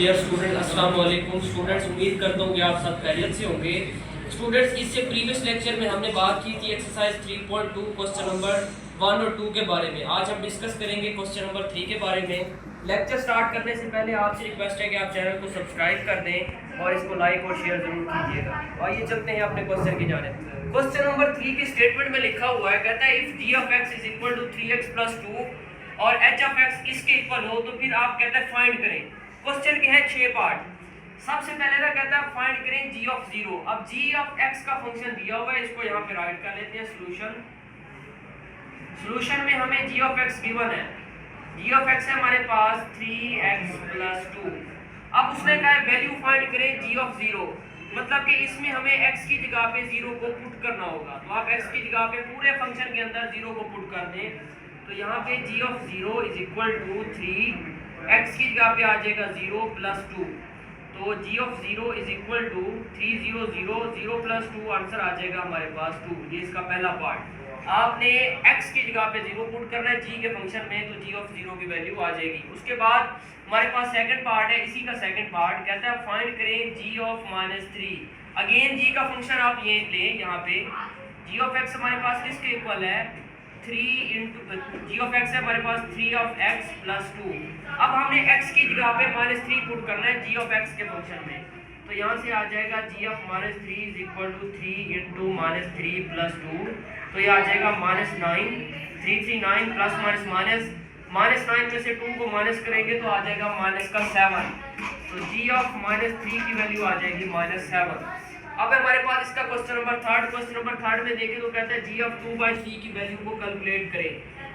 Dear student, अस्सलाम वालेकुम students. उम्मीद करता हूँ कि आप सब खैरियत से होंगे। स्टूडेंट्स, इससे प्रीवियस लेक्चर में हमने बात की थी एक्सरसाइज 3.2 क्वेश्चन नंबर 1 और 2 के बारे में। आज हम डिस्कस करेंगे क्वेश्चन नंबर 3 के बारे में। लेक्चर स्टार्ट करने से पहले आपसे रिक्वेस्ट है कि आप चैनल को सब्सक्राइब कर दें और इसको लाइक और शेयर जरूर कीजिएगा। आइए चलते हैं अपने क्वेश्चन की जानिब। क्वेश्चन नंबर 3 की स्टेटमेंट में लिखा हुआ है, कहता है if g of x is equal to 3x plus 2 और h ऑफ x इसके इक्वल हो तो फिर आप कहते हैं फाइंड करें। क्वेश्चन के हैं 6 पार्ट। सबसे पहले ना कहता है फाइंड करें g ऑफ 0। अब g ऑफ x का फंक्शन दिया हुआ है, इसको यहाँ पे राइट कर लेते हैं। सॉल्यूशन में हमें g ऑफ x गिवन है। g ऑफ x है हमारे पास 3x प्लस 2। अब उसने कहा है वैल्यू फाइंड करें g ऑफ 0, मतलब कि इसमें हमें x की जगह पे 0 को पुट करना होगा। तो आप x की जगह पे पूरे फंक्शन के अंदर 0 को पुट कर दें तो यहाँ पे g of 0 is equal to 3, x की जगह पे आ जाएगा 0 प्लस 2। तो g of 0 is equal to 3 0 0 0 plus 2, answer आ जाएगा हमारे पास 2। ये इसका पहला पार्ट। आपने x की जगह पे 0 पुट करना है g के फंक्शन में, तो g ऑफ 0 की वैल्यू आ जाएगी। उसके बाद हमारे पास सेकंड पार्ट है, इसी का सेकंड पार्ट कहता है फाइंड करें g ऑफ -3। अगेन g का फंक्शन आप ये लें, यहाँ पे g ऑफ x हमारे पास किसके इक्वल है 3 इंटू g ऑफ x है हमारे पास 3 ऑफ x प्लस 2। अब हमने x की जगह पे -3 पुट करना है g ऑफ x के फंक्शन में, तो यहाँ से आ जाएगा g of -3 is equal to 3 into -3 plus 2। तो ये आ जाएगा -9, 3 3 9 प्लस माइनस -9 में से 2 को माइनस करेंगे तो आ जाएगा -7। तो g ऑफ -3 की वैल्यू आ जाएगी -7। अब हमारे पास इसका क्वेश्चन नंबर थर्ड में देखें तो कहता है g ऑफ 2/3 की वैल्यू को कैलकुलेट करें।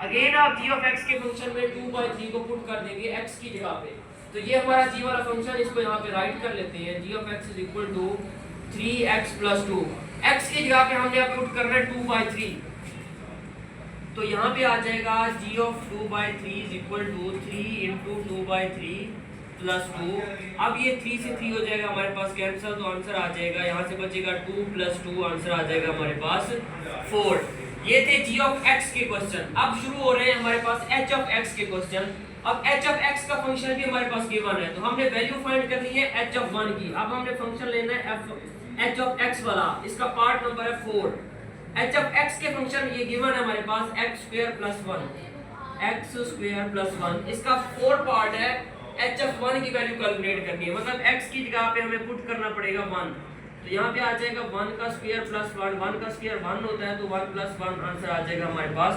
अगेन आप g ऑफ x के फंक्शन में 2/3 को पुट कर देंगे x की जगह पे, तो ये हमारा g वाला फंक्शन, इसको यहाँ पे राइट कर लेते हैं। g of x is equal to 3x plus 2। x की जगह पे हमने पुट करना है 2/3, तो यहाँ पे आ जाएगा g of 2/3 is equal to 3 into 2/3 plus 2। अब ये 3 से 3 हो जाएगा हमारे पास कैंसिल, तो आंसर आ जाएगा यहाँ से बचेगा 2 प्लस 2, आंसर आ जाएगा हमारे पास 4। ये थे g ऑफ x के क्वेश्चन। अब शुरू हो रहे हैं हमारे पास h ऑफ x के क्वेश्चन। अब h ऑफ x का फंक्शन भी हमारे पास गिवन है, तो हमने वैल्यू फाइंड करनी है h ऑफ 1 की। अब हमने फंक्शन लेना है h ऑफ x वाला, इसका पार्ट नंबर है 4। h ऑफ x के फंक्शन ये गिवन है हमारे पास x² प्लस 1, इसका 4 पार्ट है। h ऑफ 1 की वैल्यू कैलकुलेट करनी है, मतलब x की जगह पे हमें पुट करना पड़ेगा 1, तो यहाँ पे आ जाएगा 1 का स्क्वायर प्लस 1, 1 का स्क्वायर 1 होता है, तो 1 प्लस 1 आंसर आ जाएगा हमारे पास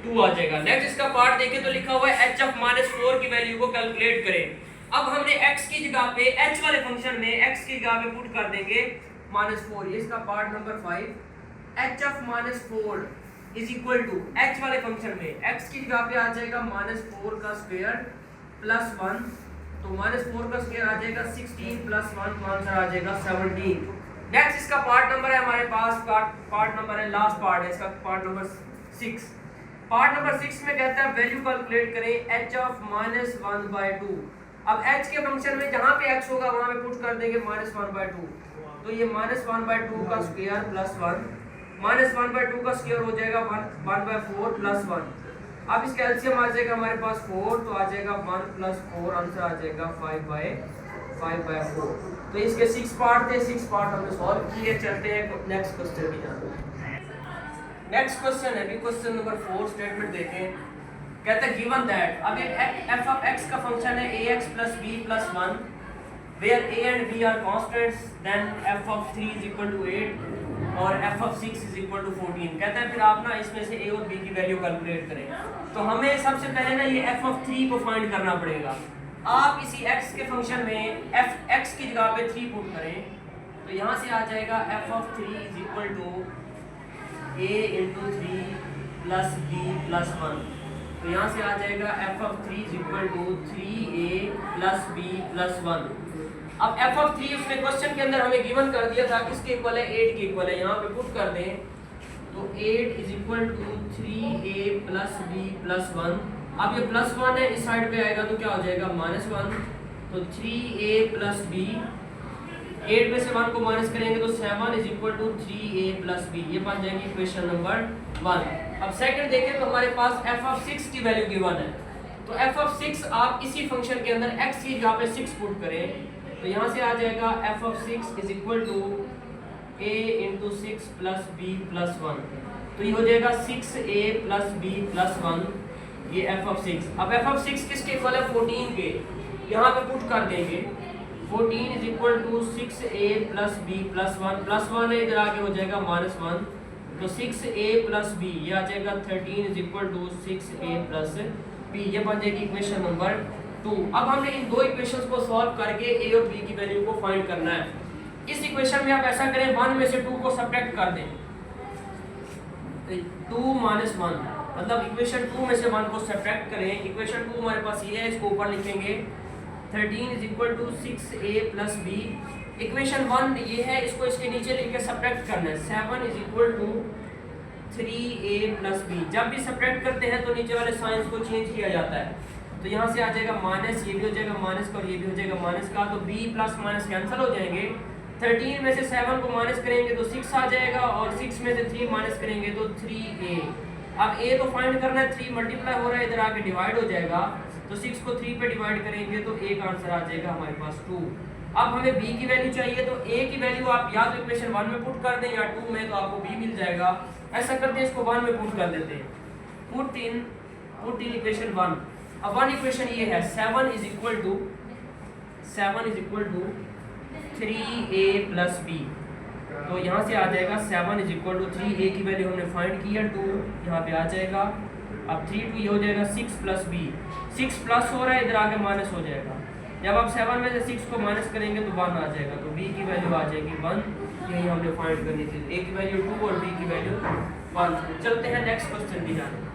2 आ जाएगा। नेक्स्ट इसका पार्ट देखें तो लिखा हुआ है h ऑफ -4 की वैल्यू को कैलकुलेट करें। अब हमने x की जगह पे h वाले फंक्शन में x की जगह पे पुट कर देंगे -4। ये इसका part number 5, h of -4 is equal to h वाले फंक्शन में x की जगह पे आ जाएगा -4 का स्क्वायर प्लस 1, तो -4 का स्क्वायर आ जाएगा 16 प्लस 1, तो आंसर आ जाएगा 17। नेक्स्ट इसका पार्ट नंबर है हमारे पास, पार्ट नंबर है, लास्ट पार्ट है इसका, पार्ट नंबर 6। पार्ट नंबर 6 में कहता है वैल्यू कैलकुलेट करें h ऑफ -1/2। अब h के फंक्शन में जहां पे x होगा वहां पे पुट कर देंगे -1/2, तो ये -1/2 का स्क्वायर प्लस 1, -1/2 का स्क्वायर हो जाएगा 1/4 प्लस 1। अब इसका एलसीएम आ जाएगा हमारे पास 4, तो आ जाएगा 1 प्लस 4, आंसर आ जाएगा 5/4। तो इसके 6 पार्ट थे, 6 पार्ट हमने सॉल्व किए। चलते हैं नेक्स्ट क्वेश्चन की जानब। नेक्स्ट क्वेश्चन है भी क्वेश्चन नंबर 4। स्टेटमेंट देखें, कहता है गिवन दैट, अब एक f ऑफ x का फंक्शन है ax plus b plus 1 where a and b are constants, then f of 3 is equal to 8 और f of 6 is equal to 14। कहता है फिर आप ना इसमें से a और b की वैल्यू कैलकुलेट करें। तो हमें सबसे पहले ना ये f of 3 को फाइंड करना पड़ेगा। आप इसी x के फंक्शन में x की जगह पे 3 पुट करें, तो यहाँ से आ जाएगा f of 3 is equal to a into 3 plus b plus 1, तो यहाँ से आ जाएगा f of 3 is equal to 3a plus b plus 1। अब f of 3 उसने क्वेश्चन के अंदर हमें गिवन कर दिया था, किसके इक्वल है 8 के इक्वल है। यहाँ पे पुट कर दें तो 8 is equal to 3a plus b plus 1। अब ये प्लस 1 है, इस साइड पे आएगा तो क्या हो जाएगा -1, तो 3a प्लस b, 8 में से 1 को माइनस करेंगे तो 7 is equal to 3a plus b। ये बन जाएगी इक्वेशन नंबर 1। अब सेकंड देखें तो हमारे पास f of 6 की वैल्यू गिवन है। तो एफ ऑफ 6 आप इसी फंक्शन के अंदर x की जगह पे 6 पुट करें तो यहाँ से आ जाएगा F of 6 is equal to a into 6 plus b plus 1। तो ये हो जाएगा 6a प्लस b प्लस 1, ये एफ ऑफ 6। अब एफ ऑफ 6 किसके इक्वल है 14 के, यहाँ पे पुट कर देंगे 14 is equal to 6a plus b plus 1 है, इधर आगे हो जाएगा -1, तो 6a प्लस b ये आ जाएगा 13 is equal to 6a plus b, ये बन जाएगी इक्वेशन नंबर 2। अब हमने इन दो इक्वेशंस को सॉल्व करके a और b की वैल्यू को फाइंड करना है। इस इक्वेशन में आप ऐसा करें 1 में से 2 को सब्ट्रैक्ट कर दें, 2 माइनस 1, मतलब इक्वेशन 2 में से 1 को सब्ट्रैक्ट करें। इक्वेशन 2 हमारे पास ये है, इसको ऊपर लिखेंगे 13 is equal to 6a plus b। Equation 1 ये है, इसको इसके नीचे लिख के सब्ट्रैक्ट करना है, 7 is equal to 3a plus b। जब भी सब्ट्रैक्ट करते हैं तो नीचे वाले साइंस को चेंज किया जाता है, तो यहाँ से आ जाएगा माइनस, ये भी हो जाएगा माइनस का और ये भी हो जाएगा माइनस का, तो b प्लस माइनस कैंसिल हो जाएंगे। 13 में से 7 को माइनस करेंगे तो 6 आ जाएगा और 6 में से 3 माइनस करेंगे तो 3a। अब a तो फाइंड करना है, 3 मल्टीप्लाई हो रहा है, इधर आके डिवाइड हो जाएगा, तो 6 को 3 पे डिवाइड करेंगे तो a का आंसर आ जाएगा हमारे पास 2। अब हमें b की वैल्यू चाहिए, तो a की वैल्यू आप या तो इक्वेशन 1 में पुट कर दें या 2 में, तो आपको b मिल जाएगा। ऐसा करते हैं, इसको 1 में पुट कर देते हैं, पुट इन इक्वेशन 1। अब 1 इक्वेशन ये है 7 is equal to 3a plus b, तो यहाँ से आ जाएगा 7 इज इक्वल टू 3a की वैल्यू हमने फाइंड किया 2, यहाँ पे आ जाएगा। अब 3 2 ये हो जाएगा 6 प्लस b, 6 प्लस हो रहा है, इधर आगे माइनस हो जाएगा। जब आप 7 में से 6 को माइनस करेंगे तो 1 आ जाएगा, तो b की वैल्यू आ जाएगी 1। यही हमने फाइंड करनी थी, a की वैल्यू 2 और b की वैल्यू 1। चलते हैं नेक्स्ट क्वेश्चन भी जाने।